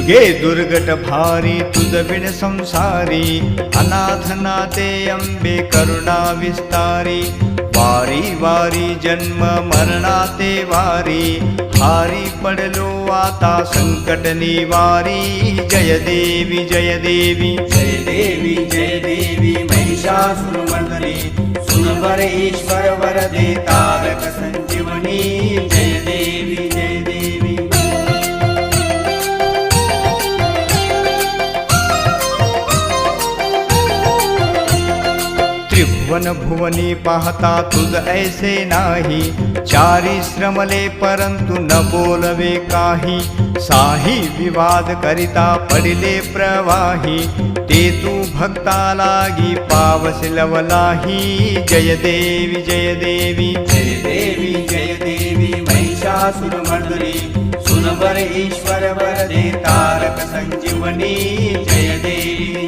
दुर्गे दुर्गट भारी तुझ बिन संसारी, अनाथ नाते अंबे करुणा विस्तारी, वारी वारी जन्म मरणाते वारी, हारी पडलो आता संकट निवारी, जय देवी जय देवी जय देवी जय देवी महिषासुरमर्दिनी, सुनवर ईश्वर वरदे तारक संजीवनी, जय देवी जय देवी। त्रिभुवन भुवनी पाहता तुझ ऐसे नाही, चारी श्रमले परंतु न बोलवे काही, साही विवाद करिता पडिले प्रवाही, ते तू भक्ता लागी पावस लवलाही, जय देवी जय देवी जय देवी जय देवी महिषासुरमर्दिनी, सुनवर ईश्वर वरदे तारक संजीवनी, जय देवी